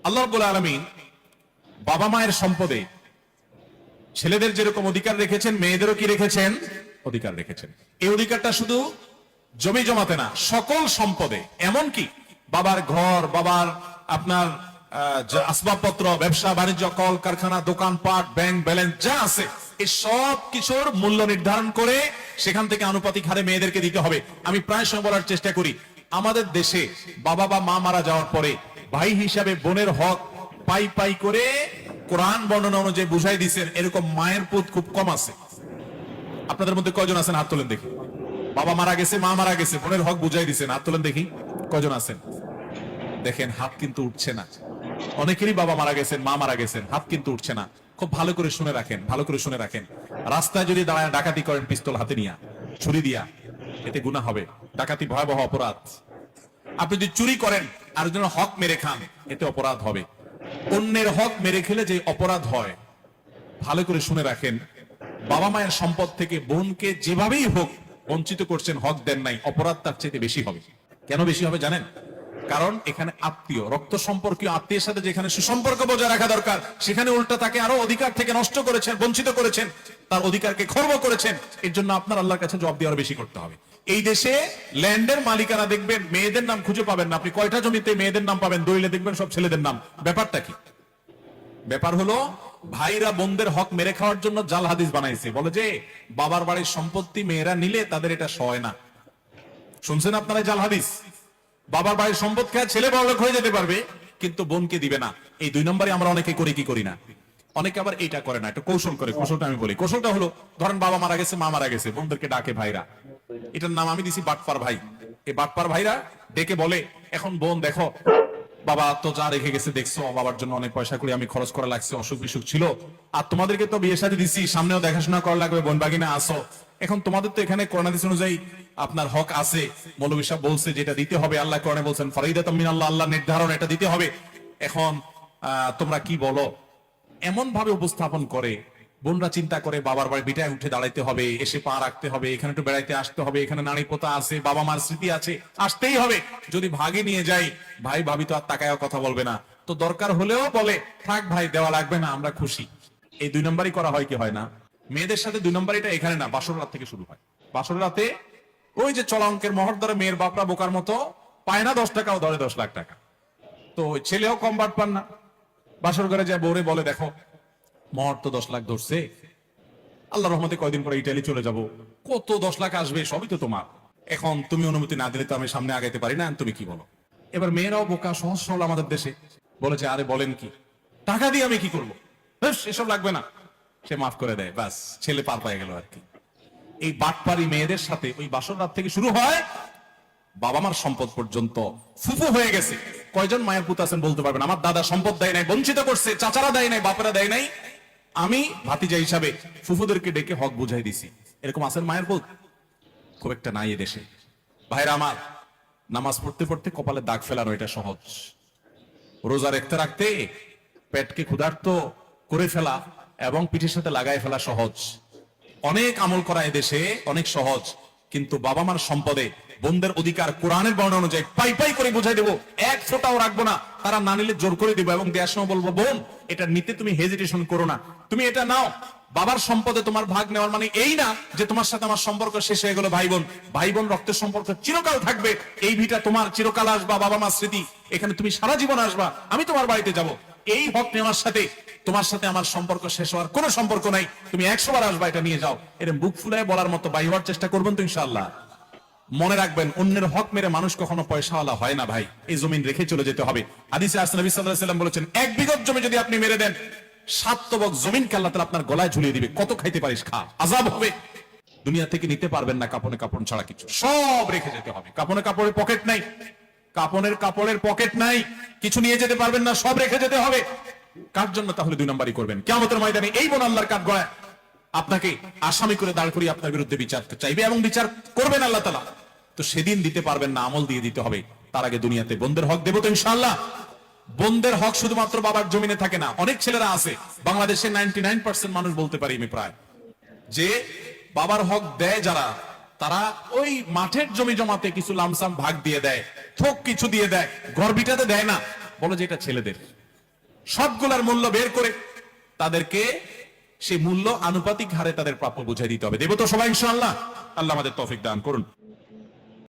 আল্লাহ রাব্বুল আলামিন বাবা মায়ের সম্পদে ছেলেদের যেরকম অধিকার রেখেছেন, মেয়েদেরও কি রেখেছেন? অধিকার রেখেছেন। এই অধিকারটা শুধু জমি জমাতে না, সকল সম্পদে। এমন কি বাবার ঘর, বাবার আপনার আসবাবপত্র, ব্যবসা বাণিজ্য, কল কারখানা, দোকানপাট, ব্যাংক ব্যালেন্স যা আছে, এই সব কিছুর মূল্য নির্ধারণ করে সেখান থেকে আনুপাতিক হারে মেয়েদেরকে দিতে হবে। আমি প্রায় সময় বলার চেষ্টা করি, আমাদের দেশে বাবা বা মা মারা যাওয়ার পরে ভাই হিসাবে বোনের হক পাই পাই করে কোরআন বর্ণনা অনুযায়ী বুঝাই দিচ্ছেন, এরকম মায়ের পুত খুব কম আছে। আপনাদের মধ্যে কয়জন আছেন? হাত তোলেন দেখি। বাবা মারা গেছে, মা মারা গেছে, বোনের হক বুঝাই দিচ্ছেন, হাত তোলেন দেখি কয়জন আছেন। দেখেন হাত কিন্তু উঠছে না। অনেকেরই বাবা মারা গেছেন, মা মারা গেছেন, হাত কিন্তু উঠছে না। খুব ভালো করে শুনে রাখেন, ভালো করে শুনে রাখেন। রাস্তায় যদি দাঁড়ায় ডাকাতি করেন পিস্তল হাতে নিয়া, ছুরি দিয়া, এতে গুনাহ হবে। ডাকাতি ভয়াবহ অপরাধ। আপনি যদি চুরি করেন আর জন্য হক মেরে খান, এতে অপরাধ হবে। অন্যের হক মেরে খেলে যে অপরাধ হয়, ভালো করে শুনে রাখেন। বাবা মায়ের সম্পদ থেকে বোনকে যেভাবেই হোক বঞ্চিত করছেন, হক দেন নাই, অপরাধ তার চাইতে বেশি হবে। কেন বেশি হবে জানেন? কারণ এখানে আত্মীয়, রক্ত সম্পর্কীয় আত্মীয়ের সাথে যেখানে সুসম্পর্ক বজায় রাখা দরকার, সেখানে উল্টা তাকে আরো অধিকার থেকে নষ্ট করেছেন, বঞ্চিত করেছেন, তার অধিকারকে খর্ব করেছেন। এর জন্য আপনার আল্লাহর কাছে জবাব দিয়ে আরো বেশি করতে হবে। এই দেশে ল্যান্ডের মালিকানা দেখবেন মেয়েদের নাম খুঁজে পাবেন না। আপনি কয়টা জমিতে মেয়েদের নাম পাবেন? দলিলে দেখবেন সব ছেলেদের নাম। ব্যাপারটা কি? ব্যাপার হলো ভাইরা বোনদের হক মেরে খাওয়ার জন্য জাল হাদিস বানাইছে। বলে যে বাবার বাড়ির সম্পত্তি মেয়েরা নিলে তাদের এটা সয় না। শুনছেন আপনারা জাল হাদিস? বাবার বাড়ির সম্পদ খেয়ে ছেলে বড়লোক হয়ে যেতে পারবে, কিন্তু বোনকে দিবে না। এই 2 নম্বরে আমরা অনেকে করি কি করি না? অনেকে আবার এইটা করে না, একটা কৌশল করে। কৌশলটা আমি বলি। কৌশলটা হলো, ধরেন বাবা মারা গেছে, মা মারা গেছে, বোনদেরকে ডাকে ভাইরা। এটার নাম আমি দিছি বাটপার ভাই। এই বাটপার ভাইরা ডেকে বলে, এখন বোন দেখো, বাবা তো যা রেখে গেছে দেখছো, বাবার জন্য অনেক পয়সা করে আমি খরচ করা লাগছে, অসুখ বিসুখ ছিল, আর তোমাদেরকে তো বিয়ে শাদী দিছি, সামনেও দেখাশোনা করা লাগবে, বোন বাগিনা আসো। এখন তোমাদের তো এখানে কোরআন হাদিস অনুযায়ী আপনার হক আছে। মৌলভী সাহেব বলছে যেটা দিতে হবে, আল্লাহ কোরআনে বলছেন ফারিদাতুম মিনাল্লাহ, আল্লাহ নির্ধারণ, এটা দিতে হবে। এখন তোমরা কি বলো? এমন ভাবে উপস্থাপন করে বোনরা চিন্তা করে বাবার বাড়ি বিটায় উঠে দাঁড়াইতে হবে, এসে পা রাখতে হবে, এখানে একটু বেড়াইতে আসতে হবে, এখানে নারী পোতা আছে, বাবা মার স্মৃতি আছে, আসতেই হবে। যদি ভাগে নিয়ে যাই, ভাই ভাবি তো আর তাকায় কথা বলবে না, তো দরকার হলেও বলে থাক ভাই, দেওয়া লাগবে না, আমরা খুশি। এই 2 নম্বরই করা হয় কি হয় না? মেয়েদের সাথে 2 নম্বর এটা এখানে না, বাসর রাত থেকে শুরু হয়। বাসর রাতে ওই যে চলা অঙ্কের মহর ধরে মেয়ের বাপরা বোকার মতো পায় না 10 টাকা, ও ধরে 10 লাখ টাকা। তো ছেলেও কম বাট পান না, বাসর ঘরে যায় বউরে বলে দেখো মহর তো 10 লাখ ধরছে, আল্লাহ রহমতে কয়দিন পরে ইটালি চলে যাব, কত 10 লাখ আসবে, সবই তো তোমার, এখন তুমি অনুমতি না দিলে তো আমি সামনে আগাইতে পারি না, তুমি কি বলো? এবার মেয়েরাও বোকা, সহজ সরল আমাদের দেশে, বলেছে আরে বলেন কি, টাকা দিয়ে আমি কি করবো, এসব লাগবে না, সে মাফ করে দেয়, ব্যাস ছেলে পার পায়ে গেল আর কি। এই বাটপারি মেয়েদের সাথে ওই বাসর রাত থেকে শুরু হয়, বাবা মার সম্পদ পর্যন্ত ফুফু হয়ে গেছে। কয়জন মায়ের পুত আছেন বলতে পারবেন আমার দাদা সম্পদ দেয় নাই, বঞ্চিত করছে, চাচারা দেয় নাই, বাপেরা দেয় নাই, আমি ভাতিজা হিসাবে ফুফুদেরকে ডেকে হক বুঝাই দিছি। এরকম আছেন মায়ের পুত? খুব একটা নাই এ দেশে। ভাইরা আমার, নামাজ পড়তে পড়তে কপালে দাগ ফেলানো এটা সহজ, রোজা রাখতে রাখতে পেটকে ক্ষুধার্ত করে ফেলা এবং পিঠের সাথে লাগাই ফেলা সহজ। অনেক আমল করা এদেশে অনেক সহজ, কিন্তু বাবা মার সম্পদে বোনদের অধিকার কোরআনের বর্ণনা অনুযায়ী পাই পাই করে বুঝাই দেবো, এক ফোঁটাও রাখবো না। তারা না নিলে জোর করে দিব এবং দেওয়ার সময় বলবো বোন এটা নিতে তুমি হেজিটেশন করো না, তুমি এটা নাও। বাবার সম্পদে তোমার ভাগ নেওয়ার মানে এই না যে তোমার সাথে আমার সম্পর্ক শেষ হয়ে গেল। ভাই বোন, ভাই বোন রক্তের সম্পর্ক চিরকাল থাকবে। এই ভিটা তোমার, চিরকাল আসবা, বাবা মার স্মৃতি, এখানে তুমি সারা জীবন আসবা, আমি তোমার বাড়িতে যাব। এই হক নেওয়ার সাথে তোমার সাথে আমার সম্পর্ক শেষ হওয়ার কোনো সম্পর্ক নাই, তুমি 100 বার আসবা, এটা নিয়ে যাও। এরকম বুক ফুলায় বলার মতো বাই হওয়ার চেষ্টা করবেন তো ইনশাআল্লাহ। মনে রাখবেন, অন্যের হক মেরে মানুষ কখনো পয়সাওয়ালা হয় না ভাই, এই জমিন রেখে চলে যেতে হবে। হাদিসে আসছে নবী সাল্লাল্লাহু আলাইহি ওয়াসাল্লাম বলেছেন, 1 বিঘত জমি যদি আপনি মেরে দেন, 7 তবক জমিনকে আল্লাহ তাআলা আপনার গলায় ঝুলিয়ে দিবে, কত খাইতে পারিস খা, আযাব হবে। দুনিয়া থেকে নিতে পারবেন না কাপনে কাপড় ছাড়া কিছু, সব রেখে যেতে হবে। কাপনে কাপড়ের পকেট নাই, কাপনের কাপড়ের পকেট নাই, কিছু নিয়ে যেতে পারবেন না, সব রেখে যেতে হবে। কার জন্য তাহলে 2 নম্বরই করবেন? কিয়ামতের ময়দানে এই বোন আল্লাহর কাঠ গড়ায় আপনাকে আসামি করে দাঁড় করিয়ে আপনার বিরুদ্ধে বিচার চাইবে এবং বিচার করবেন আল্লাহ তাআলা। তো সেদিন দিতে পারবেন না, আমল দিয়ে দিতে হবে। তার আগে দুনিয়াতে বোনদের হক দেব তো ইনশাআল্লাহ। বোনদের হক শুধুমাত্র বাবার জমিনে থাকে না। অনেক ছেলেরা আছে বাংলাদেশের 99% মানুষ বলতে পারি আমি প্রায়, যে বাবার হক দেয় যারা, তারা ওই মাঠের জমি জমাতে কিছু লামসাম ভাগ দিয়ে দেয়, থোক কিছু দিয়ে দেয়, ঘর বিটাতে দেয় না। বলো যে এটা ছেলেদের। সবগুলার মূল্য বের করে তাদেরকে সেই মূল্য আনুপাতিক হারে তাদের প্রাপ্য বুঝাই দিতে হবে। দেব তো সবাই ইনশাআল্লাহ? আল্লাহ আমাদের তৌফিক দান করুন।